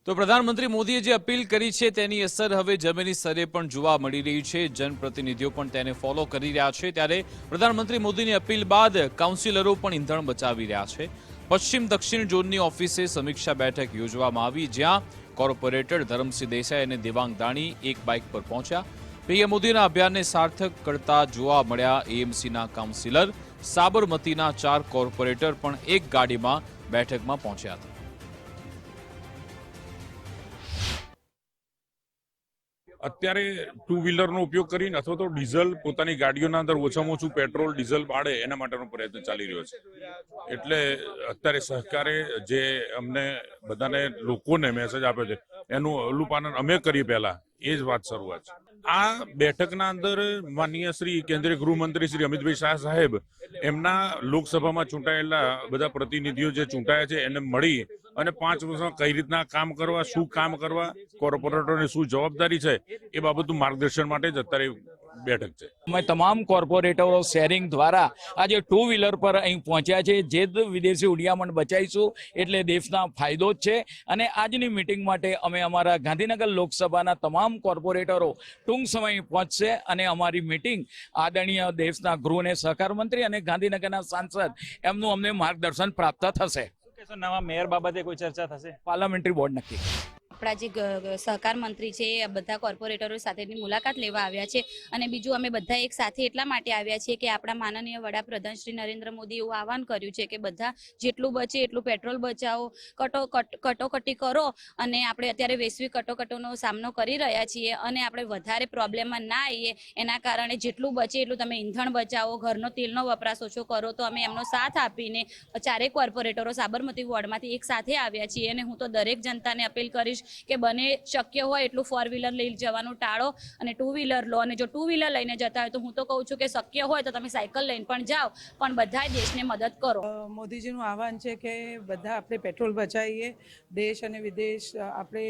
તો પ્રધાનમંત્રી મોદીએ જે અપીલ કરી છે તેની અસર હવે જમીની સ્તરે પણ જોવા મળી રહી છે। જનપ્રતિનિધિઓ પણ તેને ફોલો કરી રહ્યા છે। ત્યારે પ્રધાનમંત્રી મોદીની અપીલ બાદ કાઉન્સિલરો પણ ઈંધણ બચાવી રહ્યા છે। પશ્ચિમ દક્ષિણ ઝોનની ઓફિસે સમીક્ષા બેઠક યોજવામાં આવી, જ્યાં કોર્પોરેટર ધરમસિંહ દેસાઈ અને દેવાંગ દાણી એક બાઇક પર પહોંચ્યા। પીએમ મોદીના અભિયાનને સાર્થક કરતા જોવા મળ્યા એએમસીના કાઉન્સિલર। સાબરમતીના 4 કોર્પોરેટર પણ એક ગાડીમાં બેઠકમાં પહોંચ્યા હતા। અત્યારે ટુ વ્હીલરનો ઉપયોગ કરીને અથવા તો ડીઝલ પોતાની ગાડીઓના અંદર ઓછામાં ઓછું પેટ્રોલ ડીઝલ બાળે એના માટેનો પ્રયત્ન ચાલી રહ્યો છે। એટલે અત્યારે સરકારે જે અમને બધાને લોકોને મેસેજ આપ્યો છે એનું અનુપાલન અમે કરીએ પહેલા એ જ વાત શરૂઆત છે। આ બેઠકના અંદર માનનીય શ્રી કેન્દ્રીય ગૃહમંત્રી શ્રી અમિતભાઈ શાહ સાહેબ એમના લોકસભામાં ચૂંટાયેલા બધા પ્રતિનિધિઓ જે ચૂંટાયા છે એને મળી અને 5 વર્ષમાં કઈ રીતના કામ કરવા, શું કામ કરવા, કોર્પોરેટરોની શું જવાબદારી છે એ બાબતનું માર્ગદર્શન માટે જ અત્યારે બેઠક છે। અમે તમામ કોર્પોરેટરો શેરિંગ દ્વારા આજે ટુ વ્હીલર પર અહીં પહોંચ્યા છે। જે વિદેશી ઉડિયામણ બચાવીશું એટલે દેશના ફાયદો જ છે। અને આજની મિટિંગ માટે અમે અમારા ગાંધીનગર લોકસભાના તમામ કોર્પોરેટરો ટૂંક સમયે પહોંચશે અને અમારી મિટિંગ આદરણીય દેશના ગૃહ અને સહકાર મંત્રી અને ગાંધીનગરના સાંસદ એમનું અમને માર્ગદર્શન પ્રાપ્ત થશે। નવા મેયર બાબતે કોઈ ચર્ચા થશે? પાર્લામેન્ટરી બોર્ડ નક્કી। આપણા જે સહકાર મંત્રી છે એ બધા કોર્પોરેટરો સાથેની મુલાકાત લેવા આવ્યા છે। અને બીજું અમે બધા એક સાથે એટલા માટે આવ્યા છીએ કે આપણા માનનીય વડાપ્રધાન શ્રી નરેન્દ્ર મોદી એવું આહવાન કર્યું છે કે બધા જેટલું બચે એટલું પેટ્રોલ બચાવો, કટોકટી કરો। અને આપણે અત્યારે વૈશ્વિક કટોકટીનો સામનો કરી રહ્યા છીએ અને આપણે વધારે પ્રોબ્લેમમાં ના આવીએ એના કારણે જેટલું બચે એટલું તમે ઈંધણ બચાવો, ઘરનો તેલનો વપરાશ ઓછો કરો। તો અમે એમનો સાથ આપીને 4 કોર્પોરેટરો સાબરમતી વોર્ડમાંથી એક સાથે આવ્યા છીએ। અને હું તો દરેક જનતાને અપીલ કરીશ કે બને શક્ય હોય એટલું 4 વ્હીલર લઈ જવાનું ટાળો અને 2 વ્હીલર લો। અને જો 2 વ્હીલર લઈને જતા હોય તો હું તો કહું છું કે શક્ય હોય તો તમે સાયકલ લઈને પણ જાઓ, પણ બધાય દેશને મદદ કરો। મોદીજીનું આહવાન છે કે બધા આપણે પેટ્રોલ બચાવીએ। દેશ અને વિદેશ આપણે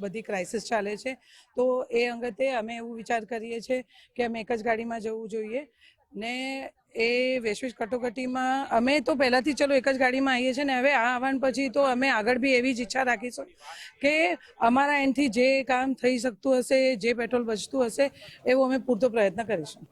બધી ક્રાઇસિસ ચાલે છે, તો એ અંગતે અમે એવું વિચાર કરીએ છીએ કે અમે એક જ ગાડીમાં જવું જોઈએ ને એ વૈશ્વિક કટોકટીમાં અમે તો પહેલાંથી ચલો એક જ ગાડીમાં આવીએ છીએ ને હવે આ આહવાન પછી તો અમે આગળ બી એવી જ ઈચ્છા રાખીશું કે અમારા એન્ડથી જે કામ થઈ શકતું હશે, જે પેટ્રોલ બચતું હશે એવું અમે પૂરતો પ્રયત્ન કરીશું।